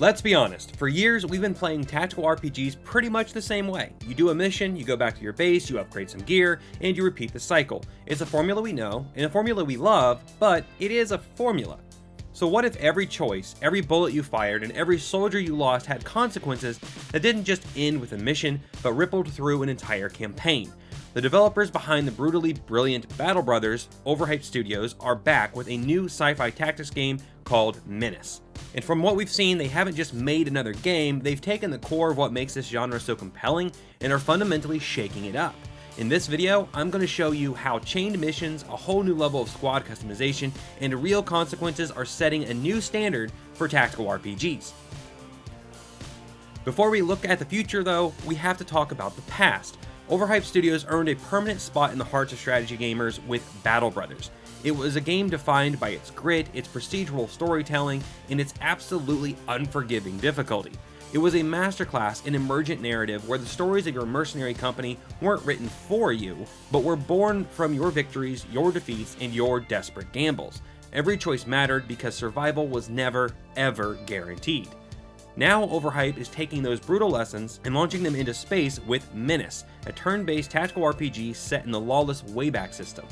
Let's be honest, for years we've been playing tactical RPGs pretty much the same way. You do a mission, you go back to your base, you upgrade some gear, and you repeat the cycle. It's a formula we know, and a formula we love, but it is a formula. So what if every choice, every bullet you fired, and every soldier you lost had consequences that didn't just end with a mission, but rippled through an entire campaign? The developers behind the brutally brilliant Battle Brothers, Overhype Studios, are back with a new sci-fi tactics game called Menace. And from what we've seen, they haven't just made another game, they've taken the core of what makes this genre so compelling and are fundamentally shaking it up. In this video, I'm going to show you how chained missions, a whole new level of squad customization, and real consequences are setting a new standard for tactical RPGs. Before we look at the future though, we have to talk about the past. Overhype Studios earned a permanent spot in the hearts of strategy gamers with Battle Brothers. It was a game defined by its grit, its procedural storytelling, and its absolutely unforgiving difficulty. It was a masterclass in emergent narrative where the stories of your mercenary company weren't written for you, but were born from your victories, your defeats, and your desperate gambles. Every choice mattered because survival was never, ever guaranteed. Now Overhype is taking those brutal lessons and launching them into space with Menace, a turn-based tactical RPG set in the lawless Wayback System.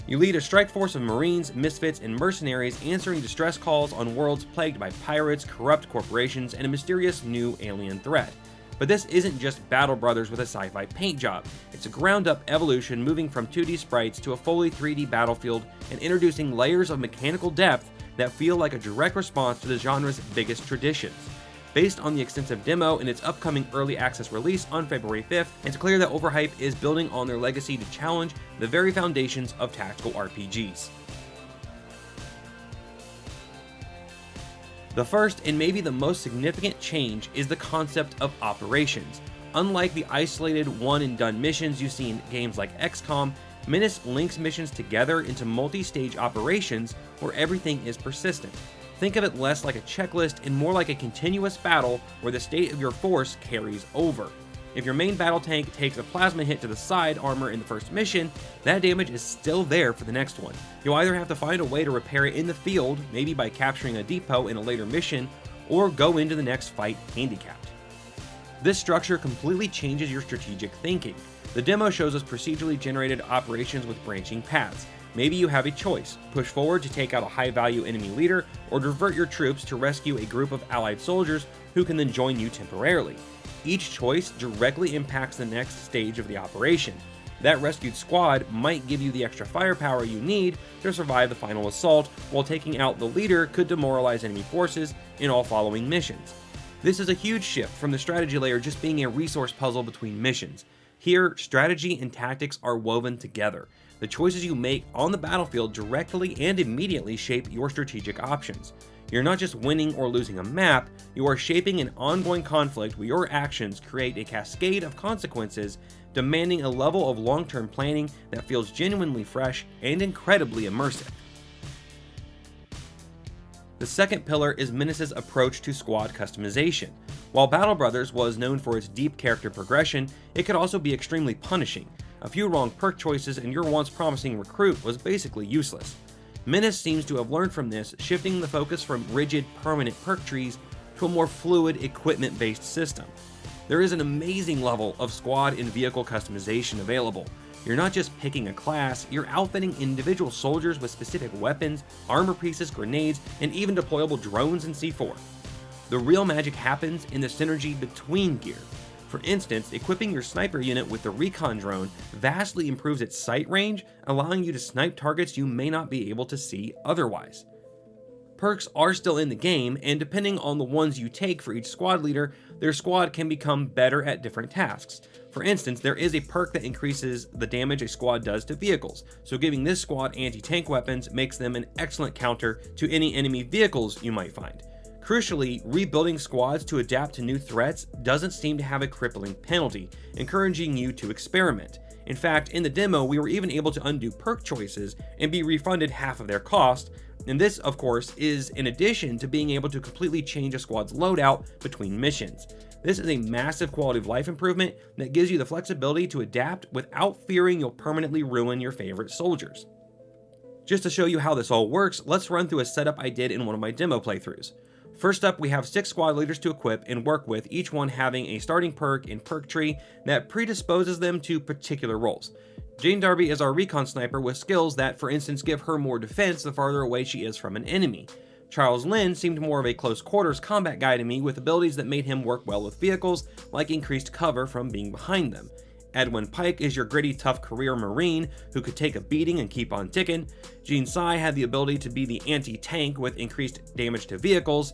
You lead a strike force of Marines, misfits, and mercenaries answering distress calls on worlds plagued by pirates, corrupt corporations, and a mysterious new alien threat. But this isn't just Battle Brothers with a sci-fi paint job. It's a ground-up evolution moving from 2D sprites to a fully 3D battlefield and introducing layers of mechanical depth that feel like a direct response to the genre's biggest traditions. Based on the extensive demo and its upcoming early access release on February 5th, it's clear that Overhype is building on their legacy to challenge the very foundations of tactical RPGs. The first and maybe the most significant change is the concept of operations. Unlike the isolated one-and-done missions you see in games like XCOM, Menace links missions together into multi-stage operations where everything is persistent. Think of it less like a checklist and more like a continuous battle where the state of your force carries over. If your main battle tank takes a plasma hit to the side armor in the first mission, that damage is still there for the next one. You'll either have to find a way to repair it in the field, maybe by capturing a depot in a later mission, or go into the next fight handicapped. This structure completely changes your strategic thinking. The demo shows us procedurally generated operations with branching paths. Maybe you have a choice: push forward to take out a high-value enemy leader, or divert your troops to rescue a group of allied soldiers who can then join you temporarily. Each choice directly impacts the next stage of the operation. That rescued squad might give you the extra firepower you need to survive the final assault, while taking out the leader could demoralize enemy forces in all following missions. This is a huge shift from the strategy layer just being a resource puzzle between missions. Here, strategy and tactics are woven together. The choices you make on the battlefield directly and immediately shape your strategic options. You're not just winning or losing a map, you are shaping an ongoing conflict where your actions create a cascade of consequences, demanding a level of long-term planning that feels genuinely fresh and incredibly immersive. The second pillar is Menace's approach to squad customization. While Battle Brothers was known for its deep character progression, it could also be extremely punishing. A few wrong perk choices and your once promising recruit was basically useless. Menace seems to have learned from this, shifting the focus from rigid, permanent perk trees to a more fluid, equipment-based system. There is an amazing level of squad and vehicle customization available. You're not just picking a class, you're outfitting individual soldiers with specific weapons, armor pieces, grenades, and even deployable drones and C4. The real magic happens in the synergy between gear. For instance, equipping your sniper unit with the recon drone vastly improves its sight range, allowing you to snipe targets you may not be able to see otherwise. Perks are still in the game, and depending on the ones you take for each squad leader, their squad can become better at different tasks. For instance, there is a perk that increases the damage a squad does to vehicles, so giving this squad anti-tank weapons makes them an excellent counter to any enemy vehicles you might find. Crucially, rebuilding squads to adapt to new threats doesn't seem to have a crippling penalty, encouraging you to experiment. In fact, in the demo, we were even able to undo perk choices and be refunded half of their cost, and this, of course, is in addition to being able to completely change a squad's loadout between missions. This is a massive quality of life improvement that gives you the flexibility to adapt without fearing you'll permanently ruin your favorite soldiers. Just to show you how this all works, let's run through a setup I did in one of my demo playthroughs. First up, we have 6 squad leaders to equip and work with, each one having a starting perk and perk tree that predisposes them to particular roles. Jane Darby is our recon sniper with skills that, for instance, give her more defense the farther away she is from an enemy. Charles Lynn seemed more of a close quarters combat guy to me, with abilities that made him work well with vehicles, like increased cover from being behind them. Edwin Pike is your gritty, tough career Marine who could take a beating and keep on ticking. Jean Sai had the ability to be the anti-tank with increased damage to vehicles.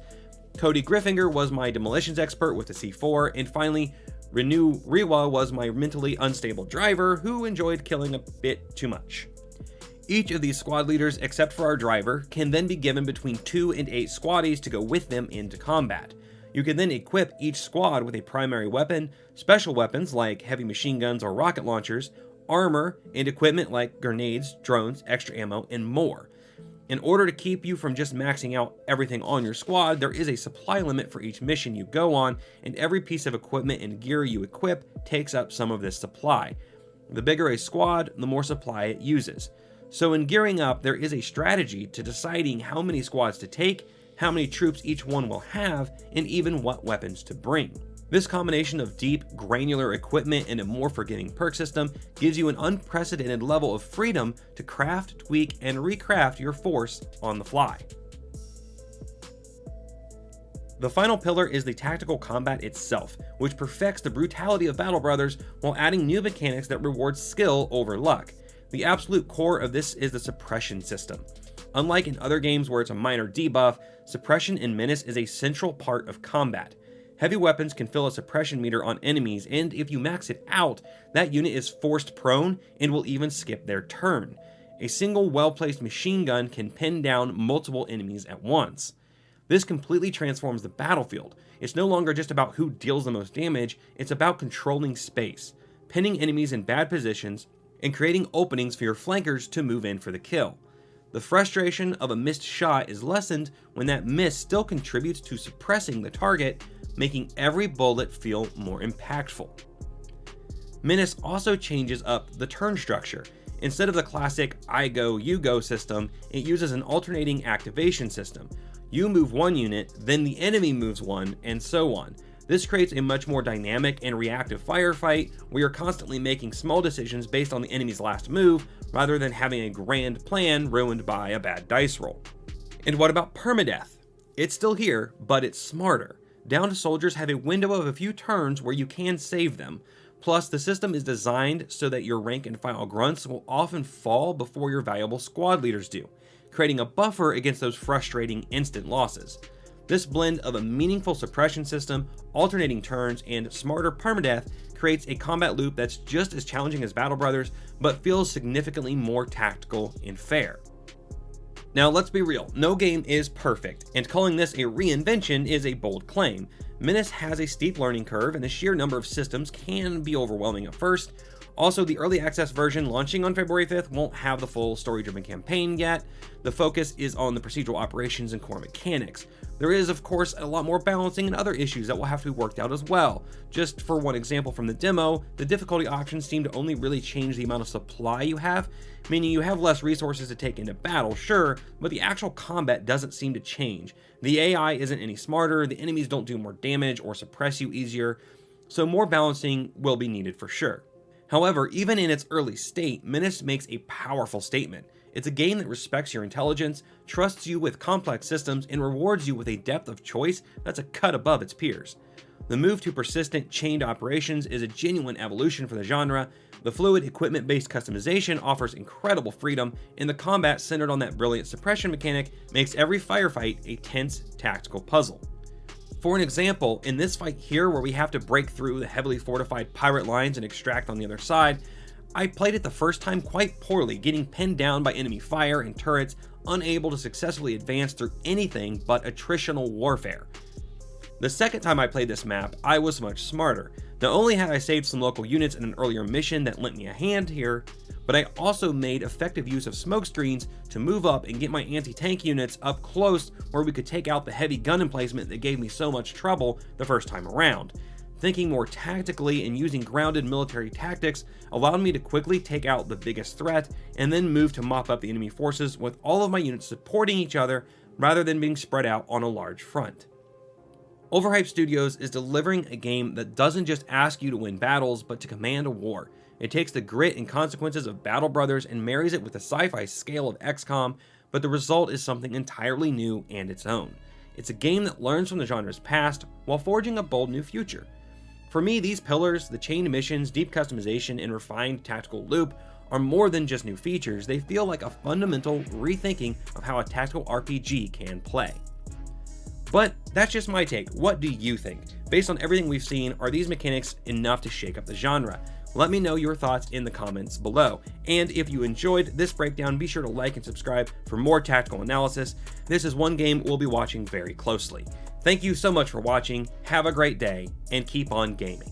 Cody Griffinger was my demolitions expert with the C4, and finally, Renew Rewa was my mentally unstable driver who enjoyed killing a bit too much. Each of these squad leaders, except for our driver, can then be given between 2 and 8 squaddies to go with them into combat. You can then equip each squad with a primary weapon, special weapons like heavy machine guns or rocket launchers, armor, and equipment like grenades, drones, extra ammo, and more. In order to keep you from just maxing out everything on your squad, there is a supply limit for each mission you go on, and every piece of equipment and gear you equip takes up some of this supply. The bigger a squad, the more supply it uses. So in gearing up, there is a strategy to deciding how many squads to take, how many troops each one will have, and even what weapons to bring. This combination of deep, granular equipment and a more forgiving perk system gives you an unprecedented level of freedom to craft, tweak, and recraft your force on the fly. The final pillar is the tactical combat itself, which perfects the brutality of Battle Brothers while adding new mechanics that reward skill over luck. The absolute core of this is the suppression system. Unlike in other games where it's a minor debuff, suppression in Menace is a central part of combat. Heavy weapons can fill a suppression meter on enemies, and if you max it out, that unit is forced prone and will even skip their turn. A single well-placed machine gun can pin down multiple enemies at once. This completely transforms the battlefield. It's no longer just about who deals the most damage, it's about controlling space, pinning enemies in bad positions, and creating openings for your flankers to move in for the kill. The frustration of a missed shot is lessened when that miss still contributes to suppressing the target, making every bullet feel more impactful. Menace also changes up the turn structure. Instead of the classic I go, you go system, it uses an alternating activation system. You move one unit, then the enemy moves one, and so on. This creates a much more dynamic and reactive firefight where you're constantly making small decisions based on the enemy's last move rather than having a grand plan ruined by a bad dice roll. And what about permadeath? It's still here, but it's smarter. Downed soldiers have a window of a few turns where you can save them. Plus, the system is designed so that your rank and file grunts will often fall before your valuable squad leaders do, creating a buffer against those frustrating instant losses. This blend of a meaningful suppression system, alternating turns, and smarter permadeath creates a combat loop that's just as challenging as Battle Brothers, but feels significantly more tactical and fair. Now let's be real, no game is perfect, and calling this a reinvention is a bold claim. Menace has a steep learning curve, and the sheer number of systems can be overwhelming at first. Also, the early access version launching on February 5th won't have the full story-driven campaign yet. The focus is on the procedural operations and core mechanics. There is, of course, a lot more balancing and other issues that will have to be worked out as well. Just for one example from the demo, the difficulty options seem to only really change the amount of supply you have, meaning you have less resources to take into battle, sure, but the actual combat doesn't seem to change. The AI isn't any smarter, the enemies don't do more damage or suppress you easier, so more balancing will be needed for sure. However, even in its early state, Menace makes a powerful statement. It's a game that respects your intelligence, trusts you with complex systems, and rewards you with a depth of choice that's a cut above its peers. The move to persistent, chained operations is a genuine evolution for the genre. The fluid, equipment-based customization offers incredible freedom, and the combat centered on that brilliant suppression mechanic makes every firefight a tense, tactical puzzle. For an example, in this fight here where we have to break through the heavily fortified pirate lines and extract on the other side, I played it the first time quite poorly, getting pinned down by enemy fire and turrets, unable to successfully advance through anything but attritional warfare. The second time I played this map, I was much smarter. Not only had I saved some local units in an earlier mission that lent me a hand here, but I also made effective use of smoke screens to move up and get my anti-tank units up close where we could take out the heavy gun emplacement that gave me so much trouble the first time around. Thinking more tactically and using grounded military tactics allowed me to quickly take out the biggest threat and then move to mop up the enemy forces with all of my units supporting each other rather than being spread out on a large front. Overhype Studios is delivering a game that doesn't just ask you to win battles, but to command a war. It takes the grit and consequences of Battle Brothers and marries it with the sci-fi scale of XCOM, but the result is something entirely new and its own. It's a game that learns from the genre's past while forging a bold new future. For me, these pillars, the chained missions, deep customization, and refined tactical loop, are more than just new features. They feel like a fundamental rethinking of how a tactical RPG can play. But that's just my take. What do you think? Based on everything we've seen, are these mechanics enough to shake up the genre? Let me know your thoughts in the comments below. And if you enjoyed this breakdown, be sure to like and subscribe for more tactical analysis. This is one game we'll be watching very closely. Thank you so much for watching, have a great day, and keep on gaming.